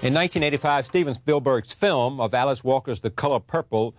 In 1985, Steven Spielberg's film of Alice Walker's The Color Purple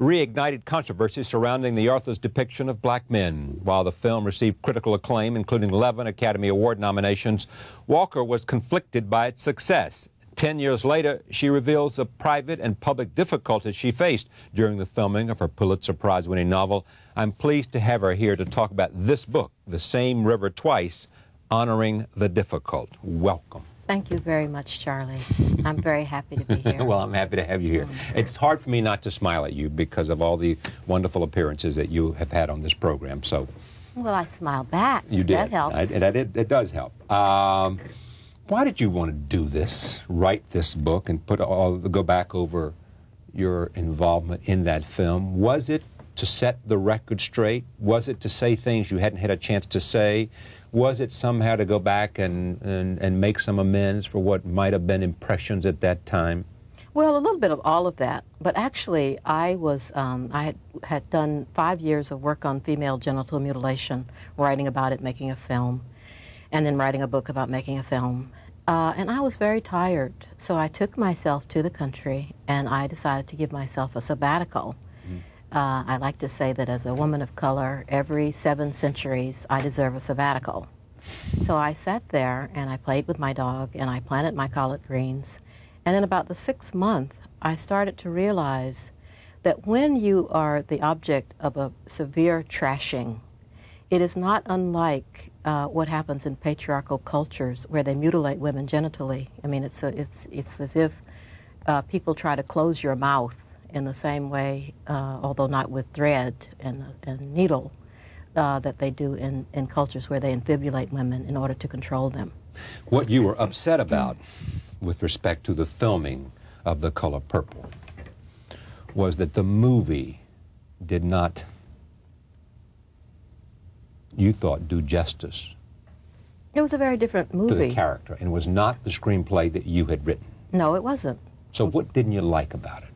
reignited controversy surrounding the author's depiction of black men. While the film received critical acclaim, including 11 Academy Award nominations, Walker was conflicted by its success. 10 years later, she reveals the private and public difficulties she faced during the filming of her Pulitzer Prize-winning novel. I'm pleased to have her here to talk about this book, The Same River Twice, Honoring the Difficult. Welcome. Thank you very much, Charlie. I'm very happy to be here. Well, I'm happy to have you here. It's hard for me not to smile at you because of all the wonderful appearances that you have had on this program. So, well, I smile back. You did. That helps. It does help. Why did you want to do this, write this book, and go back over your involvement in that film? Was it to set the record straight? Was it to say things you hadn't had a chance to say? Was it somehow to go back and make some amends for what might have been impressions at that time? Well, a little bit of all of that. But actually, I had done 5 years of work on female genital mutilation, writing about it, making a film, and then writing a book about making a film. And I was very tired, so I took myself to the country, and I decided to give myself a sabbatical. I like to say that as a woman of color, every 7 centuries, I deserve a sabbatical. So I sat there, and I played with my dog, and I planted my collard greens. And in about the 6th month, I started to realize that when you are the object of a severe trashing, it is not unlike what happens in patriarchal cultures where they mutilate women genitally. I mean, it's as if people try to close your mouth in the same way, although not with thread and needle, that they do in cultures where they infibulate women in order to control them. What you were upset about with respect to the filming of The Color Purple was that the movie did not, you thought, do justice. It was a very different movie. To the character, and was not the screenplay that you had written. No, it wasn't. So what didn't you like about it?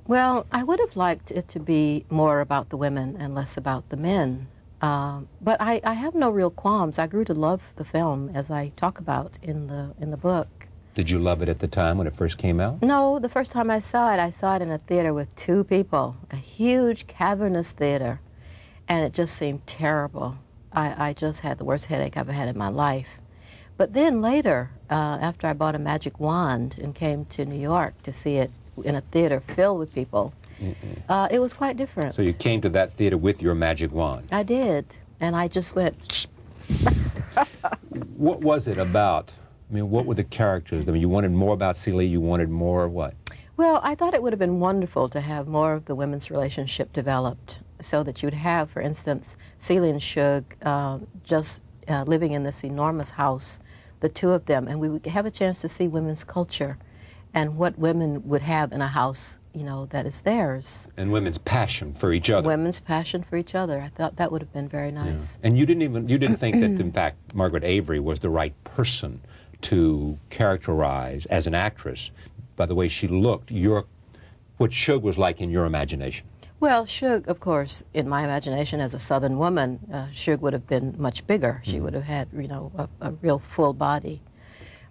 Well, I would have liked it to be more about the women and less about the men. But I have no real qualms. I grew to love the film, as I talk about in the book. Did you love it at the time when it first came out? No, the first time I saw it in a theater with 2 people, a huge cavernous theater, and it just seemed terrible. I just had the worst headache I've ever had in my life. But then later, after I bought a magic wand and came to New York to see it in a theater filled with people, it was quite different. So you came to that theater with your magic wand? I did, and I just went... What was it about? I mean, what were the characters? I mean, you wanted more about Celie, you wanted more what? Well, I thought it would have been wonderful to have more of the women's relationship developed so that you'd have, for instance, Celie and Shug just living in this enormous house, the 2 of them, and we would have a chance to see women's culture and what women would have in a house, you know, that is theirs. And women's passion for each other. Women's passion for each other. I thought that would have been very nice. Yeah. And you didn't think that, in fact, Margaret Avery was the right person to characterize as an actress by the way she looked, what Shug was like in your imagination. Well, Shug, of course, in my imagination as a Southern woman, Shug would have been much bigger. She would have had, you know, a real full body.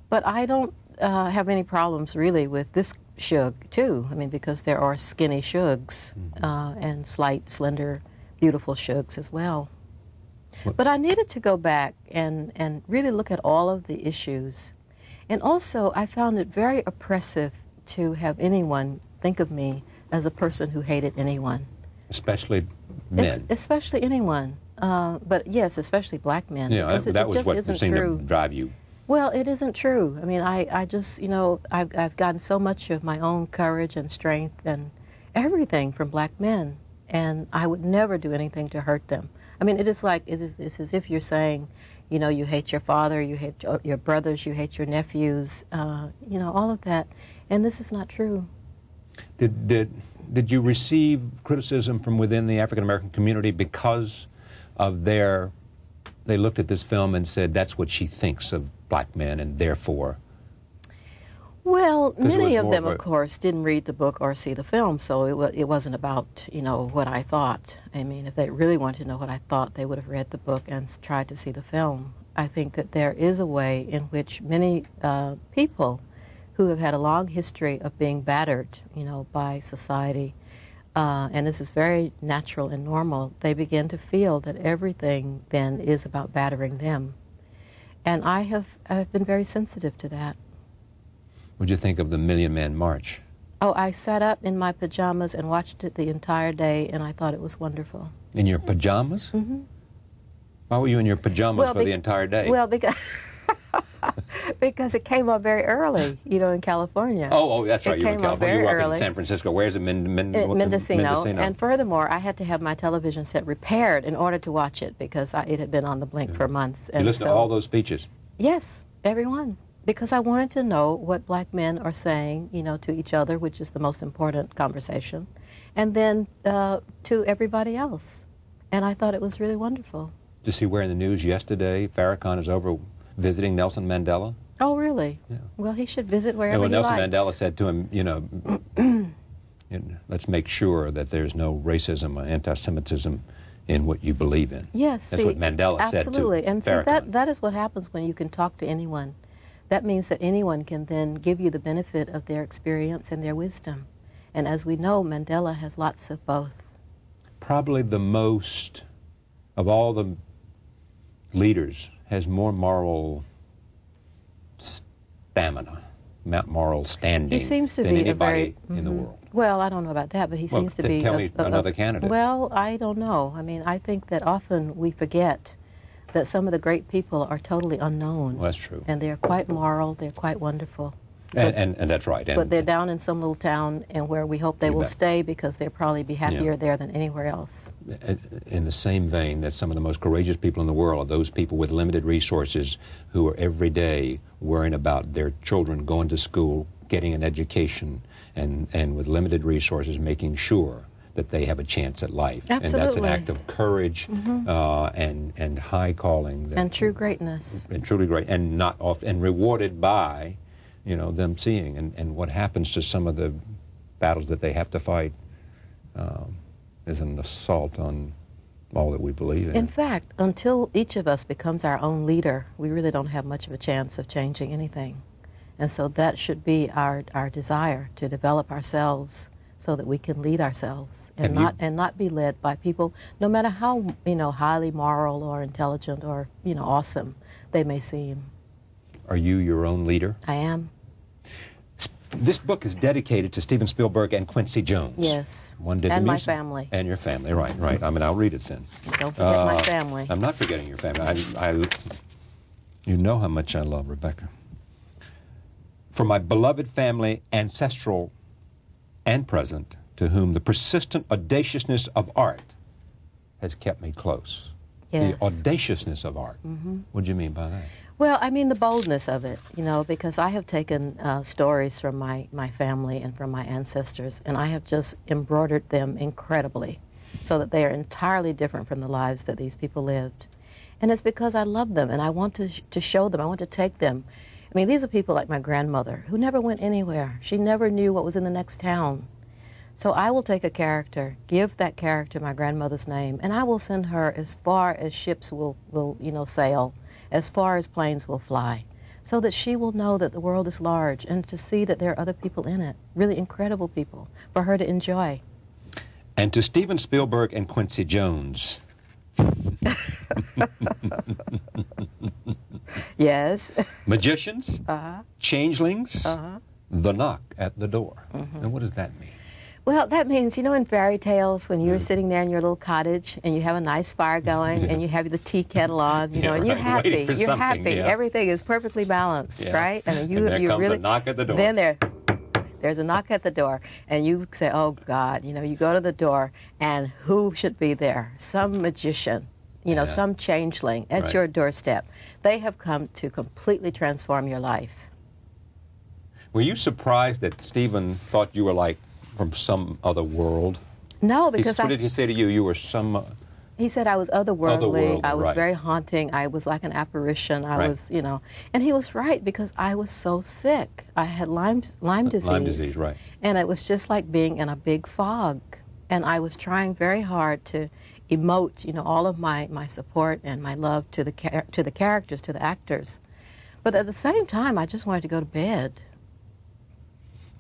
But I don't have any problems really with this Shug too. I mean, because there are skinny Shugs and slight, slender, beautiful Shugs as well. But I needed to go back and really look at all of the issues. And also, I found it very oppressive to have anyone think of me as a person who hated anyone. Especially men. Especially anyone. But yes, especially black men. Yeah, that was what seemed to drive you. Well, it isn't true. I mean, I just, you know, I've gotten so much of my own courage and strength and everything from black men, and I would never do anything to hurt them. I mean, it's as if you're saying, you know, you hate your father, you hate your brothers, you hate your nephews, you know, all of that, and this is not true. Did you receive criticism from within the African American community because of they looked at this film and said that's what she thinks of black men, and therefore? Well, many of them, of course, didn't read the book or see the film, so it wasn't about, you know, what I thought. I mean, if they really wanted to know what I thought, they would have read the book and tried to see the film. I think that there is a way in which many people who have had a long history of being battered, by society, and this is very natural and normal, they begin to feel that everything then is about battering them. And I've been very sensitive to that. What'd you think of the Million Man March? Oh, I sat up in my pajamas and watched it the entire day, and I thought it was wonderful. In your pajamas? Mm-hmm. Why were you in your pajamas for the entire day? Well, because it came on very early, in California. Oh, that's right. You were in California. You were up early. in San Francisco. Where's it? Mendocino. And furthermore, I had to have my television set repaired in order to watch it because it had been on the blink for months. And you listened to all those speeches? Yes, every one. Because I wanted to know what black men are saying, to each other, which is the most important conversation, and then to everybody else. And I thought it was really wonderful. Did you see where in the news yesterday Farrakhan is over visiting Nelson Mandela? Oh, really? Yeah. Well, he should visit wherever he Nelson likes. Mandela said to him, let's make sure that there's no racism or anti-Semitism in what you believe in. Yes. That's what Mandela said to absolutely. And Farrakhan. See, that is what happens when you can talk to anyone. That means that anyone can then give you the benefit of their experience and their wisdom. And as we know, Mandela has lots of both. Probably the most, of all the leaders, has more moral stamina, moral standing he seems to than be anybody in the world. Well, I don't know about that, but he seems to be... Tell me another candidate. Well, I don't know. I mean, I think that often we forget that some of the great people are totally unknown. Well, that's true. And they're quite moral, they're quite wonderful. And that's right. But they're down in some little town and where we hope they will stay because they'll probably be happier there than anywhere else. In the same vein, that some of the most courageous people in the world are those people with limited resources who are every day worrying about their children going to school, getting an education, and with limited resources making sure that they have a chance at life. Absolutely. And that's an act of courage and high calling. And true greatness. And truly great, and not off, and rewarded by, them seeing. And what happens to some of the battles that they have to fight is an assault on all that we believe in. In fact, until each of us becomes our own leader, we really don't have much of a chance of changing anything. And so that should be our desire, to develop ourselves so that we can lead ourselves and not be led by people, no matter how highly moral or intelligent or awesome they may seem. Are you your own leader? I am. This book is dedicated to Steven Spielberg and Quincy Jones. Yes. One did and the my music. family. And your family, right. I mean, I'll read it then. Don't forget my family. I'm not forgetting your family. You know how much I love Rebecca. For my beloved family, ancestral and present, to whom the persistent audaciousness of art has kept me close. Yes. The audaciousness of art. What do you mean by that? Well, I mean the boldness of it, because I have taken stories from my family and from my ancestors, and I have just embroidered them incredibly so that they are entirely different from the lives that these people lived. And it's because I love them, and I want to show them, I want to take them. I mean, these are people like my grandmother, who never went anywhere. She never knew what was in the next town. So I will take a character, give that character my grandmother's name, and I will send her as far as ships will sail, as far as planes will fly, so that she will know that the world is large and to see that there are other people in it, really incredible people, for her to enjoy. And to Steven Spielberg and Quincy Jones. Yes. Magicians, changelings, the knock at the door. And what does that mean? Well, that means, in fairy tales, when you're sitting there in your little cottage and you have a nice fire going and you have the tea kettle on, and you're happy. You're happy. Yeah. Everything is perfectly balanced, right? And there comes really a knock at the door. Then there's a knock at the door, and you say, "Oh God!" You go to the door, and who should be there? Some magician, some changeling at your doorstep. They have come to completely transform your life. Were you surprised that Stephen thought you were like from some other world? No, because what did he say to you? You were some... He said I was otherworldly. I was right. very haunting. I was like an apparition. I was, and he was right because I was so sick. I had Lyme disease. Lyme disease, right. And it was just like being in a big fog. And I was trying very hard to emote, all of my support and my love to the characters, to the actors. But at the same time, I just wanted to go to bed.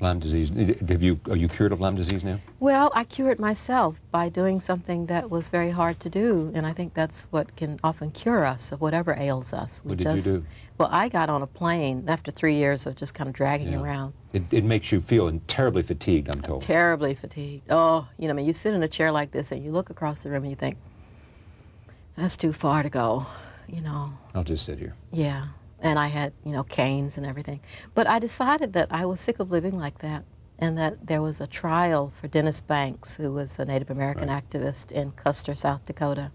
Lyme disease. Are you cured of Lyme disease now? Well, I cured myself by doing something that was very hard to do, and I think that's what can often cure us of whatever ails us. What did you do? Well, I got on a plane after 3 years of just kind of dragging around. It makes you feel terribly fatigued, I'm told. Terribly fatigued. Oh, you know, I mean, you sit in a chair like this and you look across the room and you think, that's too far to go, you know. I'll just sit here. Yeah. And I had, you know, canes and everything. But I decided that I was sick of living like that, and that there was a trial for Dennis Banks, who was a Native American activist in Custer, South Dakota.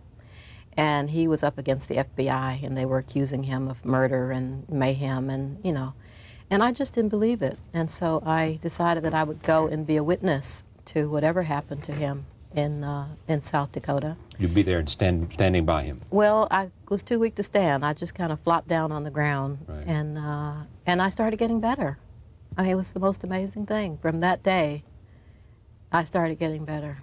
And he was up against the FBI, and they were accusing him of murder and mayhem and, you know. And I just didn't believe it. And so I decided that I would go and be a witness to whatever happened to him in South Dakota. You'd be there and standing by him. Well, I was too weak to stand. I just kind of flopped down on the ground, and I started getting better. I mean, it was the most amazing thing. From that day, I started getting better.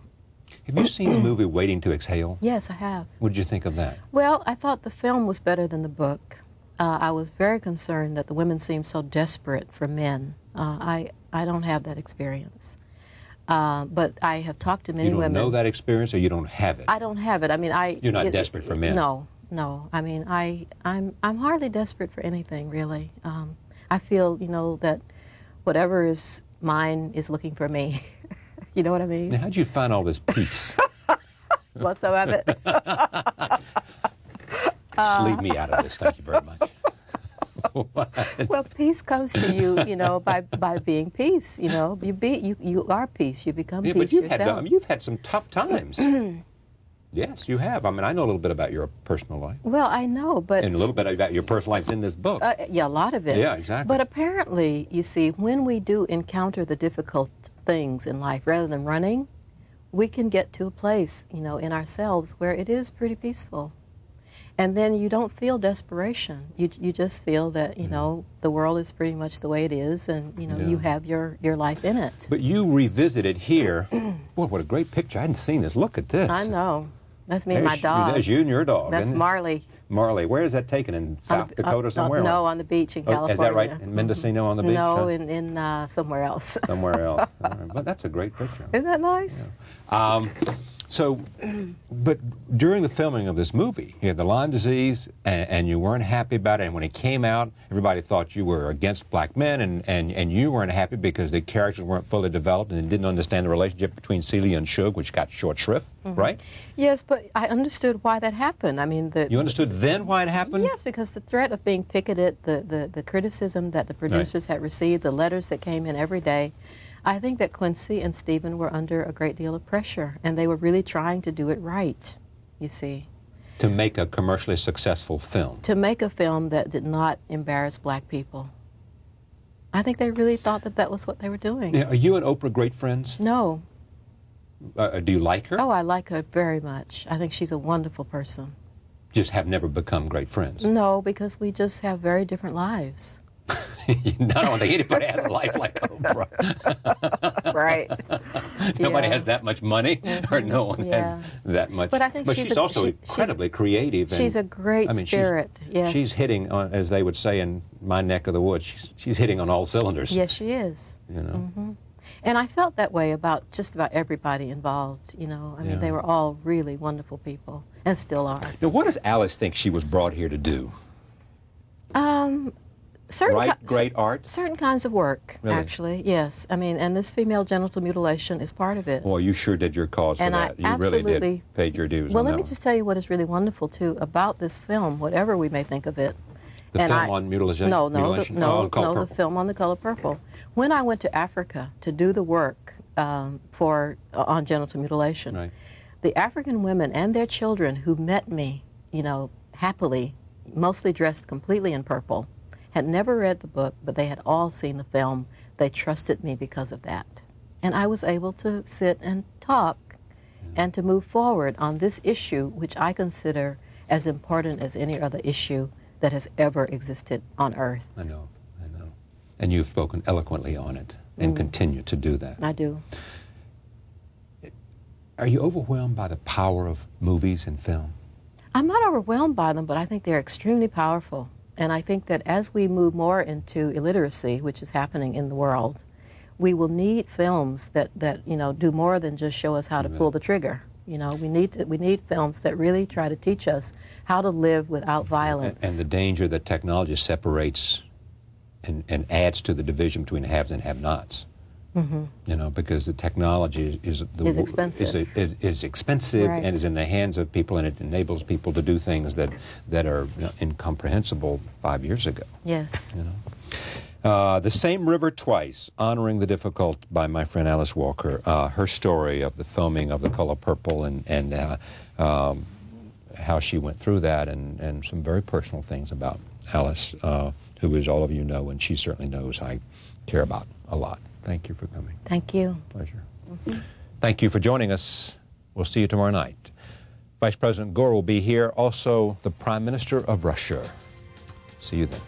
Have you seen the movie Waiting to Exhale? Yes, I have. What did you think of that? Well, I thought the film was better than the book. I was very concerned that the women seemed so desperate for men. I don't have that experience. But I have talked to many women. You don't know that experience, or you don't have it? I don't have it. I mean, You're not desperate for men? No, no. I mean, I'm hardly desperate for anything, really. I feel, you know, that whatever is mine is looking for me. You know what I mean? Now, how'd you find all this peace? Well, some of it. Just leave me out of this. Thank you very much. Well, peace comes to you, you know, by being peace. You know, you are peace. You become peace but yourself. You've had some tough times. Yes, you have. I mean, I know a little bit about your personal life. Well, I know, but and a little bit about your personal life in this book. Yeah, a lot of it. Yeah, exactly. But apparently, you see, when we do encounter the difficult things in life, rather than running, we can get to a place, you know, in ourselves where it is pretty peaceful. And then you don't feel desperation. You just feel that, you know, the world is pretty much the way it is, and, you know, you have your life in it. But you revisited here. Boy, what a great picture. I hadn't seen this. Look at this. I know. That's me and my dog. There's you and your dog. That's Marley. Marley. Where is that taken? In South Dakota somewhere? No, on the beach in California. Is that right? In Mendocino on the beach? No, in somewhere else. Somewhere else. But that's a great picture. Isn't that nice? Yeah. But during the filming of this movie, you had the Lyme disease, and you weren't happy about it. And when it came out, everybody thought you were against black men, and you weren't happy because the characters weren't fully developed and didn't understand the relationship between Celia and Shug, which got short shrift, right? Yes, but I understood why that happened. I mean, you understood then why it happened? Yes, because the threat of being picketed, the criticism that the producers had received, the letters that came in every day. I think that Quincy and Stephen were under a great deal of pressure, and they were really trying to do it right, you see. To make a commercially successful film. To make a film that did not embarrass black people. I think they really thought that that was what they were doing. Now, are you and Oprah great friends? No. Do you like her? Oh, I like her very much. I think she's a wonderful person. Just have never become great friends? No, because we just have very different lives. I don't think anybody has a life like Oprah. Right. Nobody has that much money, or no one has that much. But I think she's also incredibly creative. She's a great spirit. Yes. She's hitting on, as they would say in my neck of the woods, she's hitting on all cylinders. Yes, she is. You know. And I felt that way about just about everybody involved. You know, I mean, they were all really wonderful people, and still are. Now, what does Alice think she was brought here to do? Great art? Certain kinds of work, really? Actually, yes. I mean, and this female genital mutilation is part of it. Well, you sure did your cause for that. You really did. Paid your dues. Well, let me just tell you what is really wonderful, too, about this film, whatever we may think of it. The film on mutilation? No, the film on The Color Purple. When I went to Africa to do the work on genital mutilation, the African women and their children who met me, you know, happily, mostly dressed completely in purple, had never read the book, but they had all seen the film. They trusted me because of that. And I was able to sit and talk and to move forward on this issue, which I consider as important as any other issue that has ever existed on Earth. I know. And you've spoken eloquently on it and continue to do that. I do. Are you overwhelmed by the power of movies and film? I'm not overwhelmed by them, but I think they're extremely powerful. And I think that as we move more into illiteracy, which is happening in the world, we will need films that you know, do more than just show us how to pull the trigger. You know, we need films that really try to teach us how to live without violence. And the danger that technology separates and adds to the division between haves and have-nots. You know, because the technology is expensive, is expensive right. and is in the hands of people, and it enables people to do things that are, you know, incomprehensible 5 years ago. Yes. You know, The Same River Twice, Honoring the Difficult, by my friend Alice Walker. Her story of the filming of The Color Purple and how she went through that, and some very personal things about Alice, who, as all of you know, and she certainly knows, I care about a lot. Thank you for coming. Thank you. Pleasure. Thank you for joining us. We'll see you tomorrow night. Vice President Gore will be here, also the Prime Minister of Russia. See you then.